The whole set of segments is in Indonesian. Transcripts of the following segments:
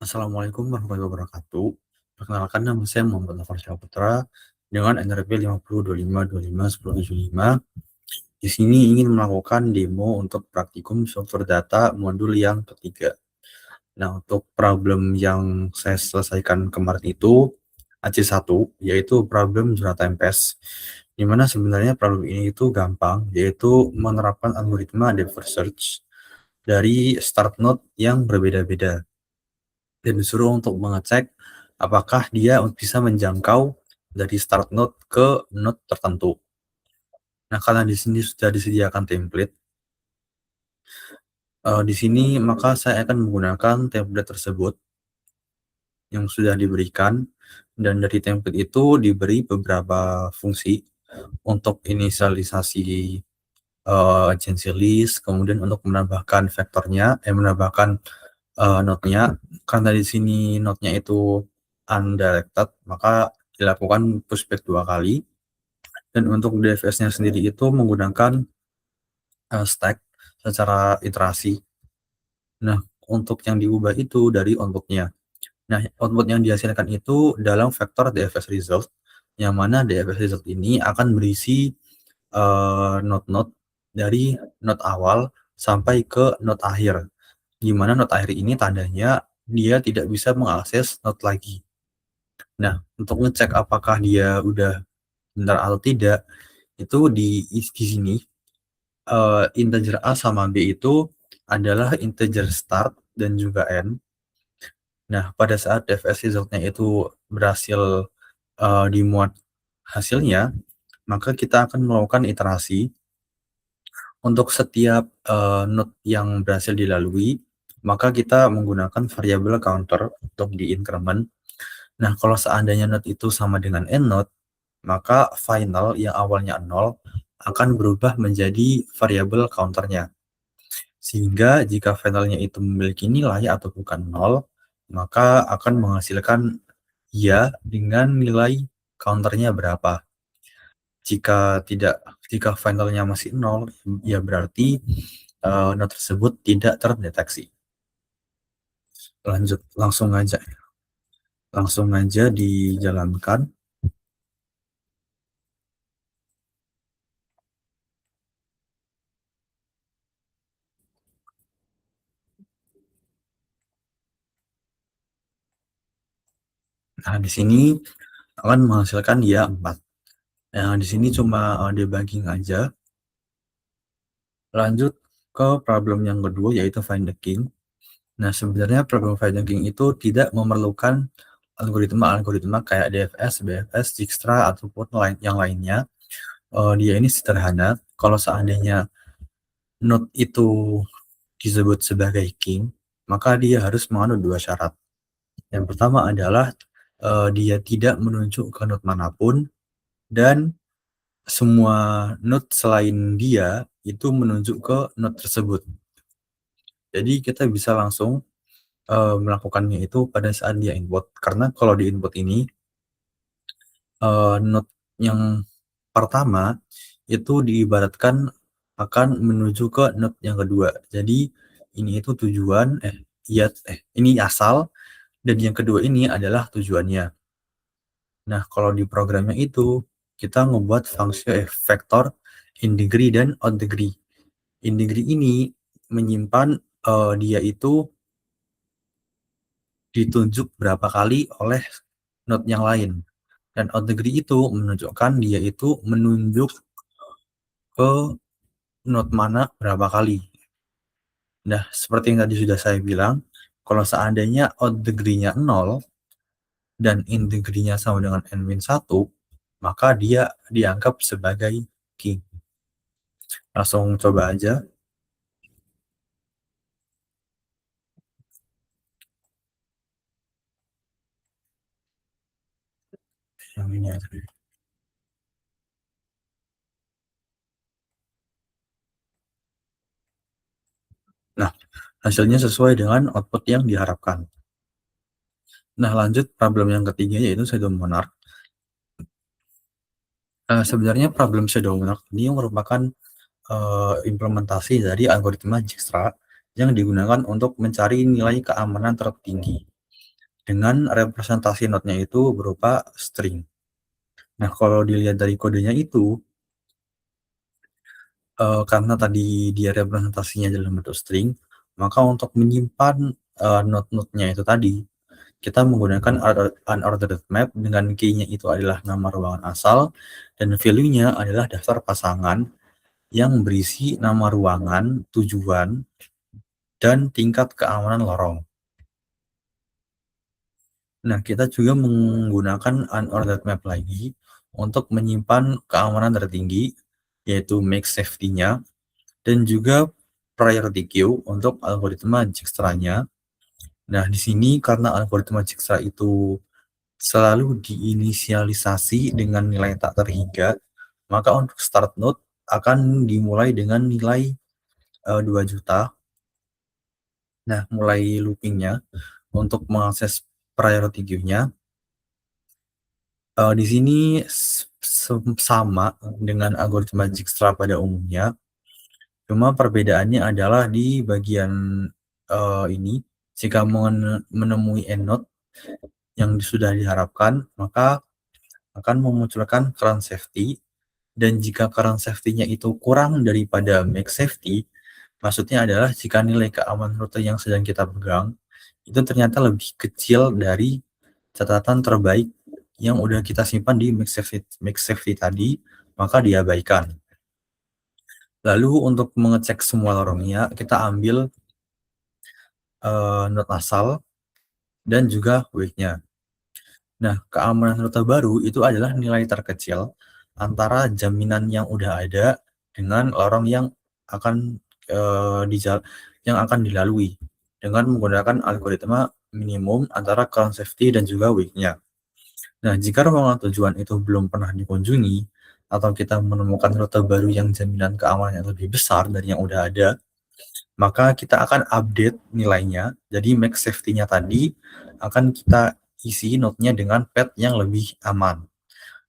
Assalamualaikum warahmatullahi wabarakatuh. Perkenalkan nama saya Muhammad Nofar Syahputra dengan NRP 5025251075. Di sini ingin melakukan demo untuk praktikum software data modul yang ketiga. Nah, untuk problem yang saya selesaikan kemarin itu AC1, yaitu problem zona tempest, di mana sebenarnya problem ini itu gampang, yaitu menerapkan algoritma depth search dari start node yang berbeda-beda dan disuruh untuk mengecek apakah dia bisa menjangkau dari start node ke node tertentu. Nah, karena di sini sudah disediakan template, di sini maka saya akan menggunakan template tersebut yang sudah diberikan, dan dari template itu diberi beberapa fungsi untuk inisialisasi agency list, kemudian untuk menambahkan vektornya, menambahkan node-nya. Karena di sini node-nya itu undirected, maka dilakukan pushback 2 kali. Dan untuk DFS-nya sendiri itu menggunakan stack secara iterasi. Nah, untuk yang diubah itu dari output-nya. Nah, output yang dihasilkan itu dalam vektor DFS result, yang mana DFS result ini akan berisi node-node dari node awal sampai ke node akhir. Di mana node akhir ini tandanya dia tidak bisa mengakses node lagi. Nah, untuk ngecek apakah dia udah benar atau tidak, itu di sini integer A sama B itu adalah integer start dan juga end. Nah, pada saat DFS result-nya itu berhasil dimuat hasilnya, maka kita akan melakukan iterasi untuk setiap node yang berhasil dilalui, maka kita menggunakan variabel counter untuk di-increment. Nah, kalau seandainya node itu sama dengan end node, maka final yang awalnya 0 akan berubah menjadi variabel counternya. Sehingga jika finalnya itu memiliki nilai atau bukan 0, maka akan menghasilkan ya dengan nilai counternya berapa. Jika finalnya masih 0, ya berarti node tersebut tidak terdeteksi. Lanjut, langsung aja dijalankan. Nah, di sini akan menghasilkan ya 4. Nah, di sini cuma debugging aja. Lanjut ke problem yang kedua, yaitu find the king. Nah, sebenarnya problem find the king itu tidak memerlukan algoritma kayak DFS, BFS, Dijkstra, ataupun yang lainnya. Dia ini sederhana. Kalau seandainya node itu disebut sebagai king, maka dia harus mengandung 2 syarat. Yang pertama adalah dia tidak menunjuk ke node manapun, dan semua node selain dia itu menunjuk ke node tersebut. Jadi kita bisa langsung melakukannya itu pada saat dia input. Karena kalau di input ini node yang pertama itu diibaratkan akan menuju ke node yang kedua. Jadi ini itu tujuan, ini asal, dan yang kedua ini adalah tujuannya. Nah, kalau di programnya itu kita ngebuat fungsi vektor in degree dan out degree. In degree ini menyimpan dia itu ditunjuk berapa kali oleh node yang lain, dan out degree itu menunjukkan dia itu menunjuk ke node mana berapa kali. Nah, seperti yang tadi sudah saya bilang, kalau seandainya out degree-nya 0 dan in degree-nya sama dengan n-1, maka dia dianggap sebagai king. Langsung coba aja. Yang ini aja. Nah, hasilnya sesuai dengan output yang diharapkan. Nah, lanjut problem yang ketiga, yaitu shadow monarch. Sebenarnya problem shadow monarch ini merupakan implementasi dari algoritma Dijkstra yang digunakan untuk mencari nilai keamanan tertinggi. dengan representasi node-nya itu berupa string. Nah, kalau dilihat dari kodenya itu, karena tadi dia representasinya dalam bentuk string, maka untuk menyimpan, node-node-nya itu tadi, kita menggunakan unordered map dengan key-nya itu adalah nama ruangan asal dan value-nya adalah daftar pasangan yang berisi nama ruangan, tujuan, dan tingkat keamanan lorong. Nah, kita juga menggunakan unordered map lagi untuk menyimpan keamanan tertinggi, yaitu max safety-nya, dan juga priority queue untuk algoritma Dijkstra-nya. Nah, di sini karena algoritma Dijkstra itu selalu diinisialisasi dengan nilai tak terhingga, maka untuk start node akan dimulai dengan nilai 2 juta. Nah, mulai loopingnya untuk mengakses priority queue-nya, di sini sama dengan algoritma Dijkstra pada umumnya, cuma perbedaannya adalah di bagian ini, jika menemui end-node yang sudah diharapkan, maka akan memunculkan current safety, dan jika current safety-nya itu kurang daripada max safety, maksudnya adalah jika nilai keamanan rute yang sedang kita pegang itu ternyata lebih kecil dari catatan terbaik yang udah kita simpan di max safety tadi, maka diabaikan. Lalu untuk mengecek semua lorongnya, kita ambil node asal dan juga weight-nya. Nah, keamanan rute baru itu adalah nilai terkecil antara jaminan yang udah ada dengan lorong yang akan yang akan dilalui dengan menggunakan algoritma minimum antara current safety dan juga weight-nya. Nah, jika ruangan tujuan itu belum pernah dikunjungi atau kita menemukan rute baru yang jaminan keamanan yang lebih besar dari yang udah ada, maka kita akan update nilainya. Jadi max safety-nya tadi akan kita isi node-nya dengan path yang lebih aman.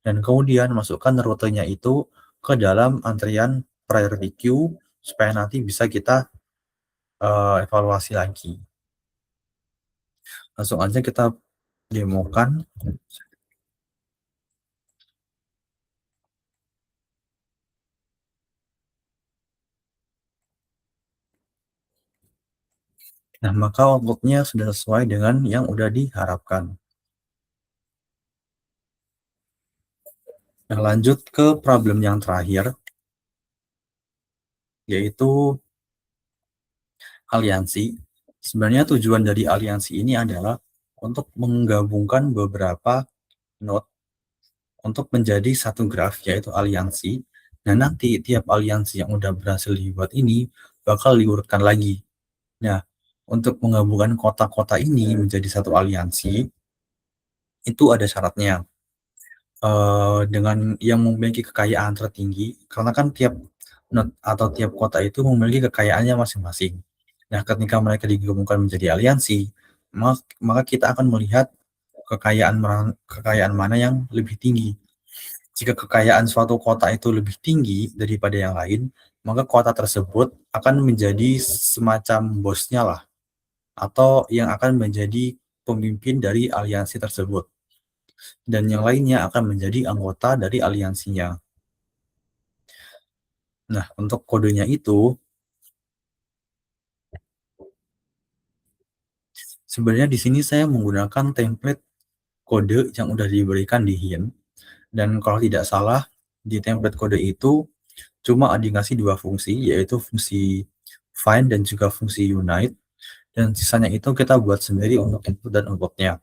Dan kemudian masukkan rutenya itu ke dalam antrian priority queue supaya nanti bisa kita evaluasi lagi. Langsung aja kita demokan. Nah, maka output-nya sudah sesuai dengan yang udah diharapkan. Nah, lanjut ke problem yang terakhir, yaitu aliansi. Sebenarnya tujuan dari aliansi ini adalah untuk menggabungkan beberapa node untuk menjadi satu graf, yaitu aliansi. Nah, nanti tiap aliansi yang udah berhasil dibuat ini bakal diurutkan lagi. Nah, untuk menggabungkan kota-kota ini menjadi satu aliansi, itu ada syaratnya. Dengan yang memiliki kekayaan tertinggi, karena kan tiap node atau tiap kota itu memiliki kekayaannya masing-masing. Nah, ketika mereka digabungkan menjadi aliansi, maka kita akan melihat kekayaan mana yang lebih tinggi. Jika kekayaan suatu kota itu lebih tinggi daripada yang lain, maka kota tersebut akan menjadi semacam bosnya lah, atau yang akan menjadi pemimpin dari aliansi tersebut. Dan yang lainnya akan menjadi anggota dari aliansinya. Nah, untuk kodenya itu, sebenarnya di sini saya menggunakan template kode yang udah diberikan di hint, dan kalau tidak salah, di template kode itu cuma dikasih 2 fungsi, yaitu fungsi find dan juga fungsi unite, dan sisanya itu kita buat sendiri untuk input dan output-nya.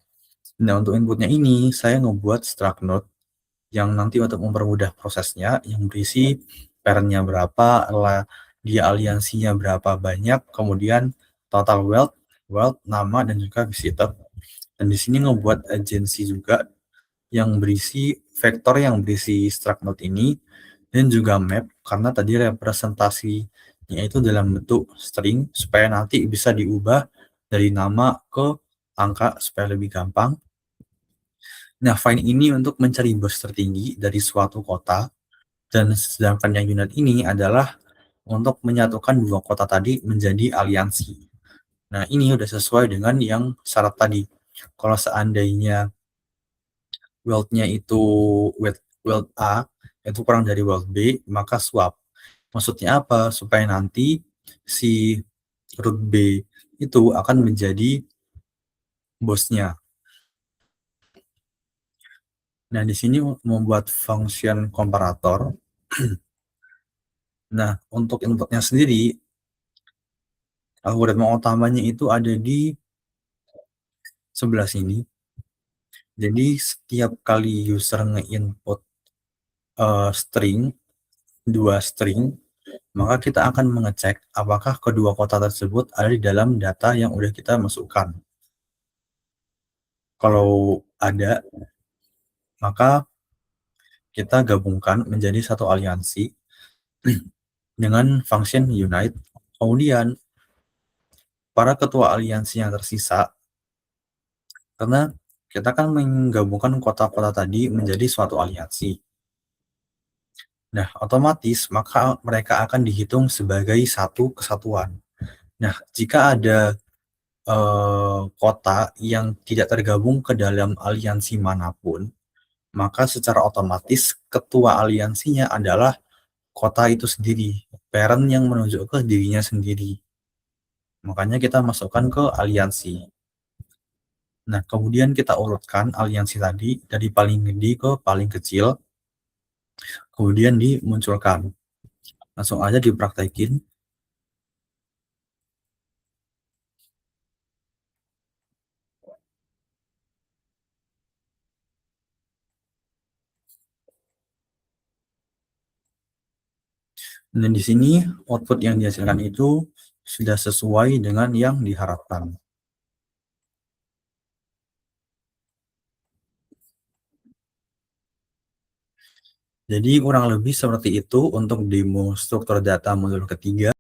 Nah, untuk input-nya ini, saya ngebuat struct node yang nanti untuk mempermudah prosesnya, yang berisi parent-nya berapa, dia aliansinya berapa banyak, kemudian total wealth, nama, dan juga visitor. Dan di sini ngebuat agency juga yang berisi vektor yang berisi struct node ini, dan juga map, karena tadi representasinya itu dalam bentuk string, supaya nanti bisa diubah dari nama ke angka supaya lebih gampang. Nah, find ini untuk mencari bos tertinggi dari suatu kota, dan sedangkan yang unit ini adalah untuk menyatukan dua kota tadi menjadi aliansi. Nah, ini udah sesuai dengan yang syarat tadi. Kalau seandainya weld-nya itu weld A itu kurang dari weld B, maka swap. Maksudnya apa? Supaya nanti si root B itu akan menjadi bosnya. Nah, di sini membuat function komparator. Nah, untuk inputnya sendiri, algoritma utamanya itu ada di sebelah sini. Jadi setiap kali user nge-input string, 2 string, maka kita akan mengecek apakah kedua kota tersebut ada di dalam data yang udah kita masukkan. Kalau ada, maka kita gabungkan menjadi satu aliansi dengan function unite. Kemudian para ketua aliansi yang tersisa, karena kita kan menggabungkan kota-kota tadi menjadi suatu aliansi. Nah, otomatis maka mereka akan dihitung sebagai satu kesatuan. Nah, jika ada kota yang tidak tergabung ke dalam aliansi manapun, maka secara otomatis ketua aliansinya adalah kota itu sendiri, parent yang menunjuk ke dirinya sendiri. Makanya kita masukkan ke aliansi. Nah, kemudian kita urutkan aliansi tadi dari paling gede ke paling kecil, kemudian dimunculkan. Langsung aja dipraktekin. Dan di sini output yang dihasilkan itu sudah sesuai dengan yang diharapkan. Jadi kurang lebih seperti itu untuk demo struktur data modul ketiga.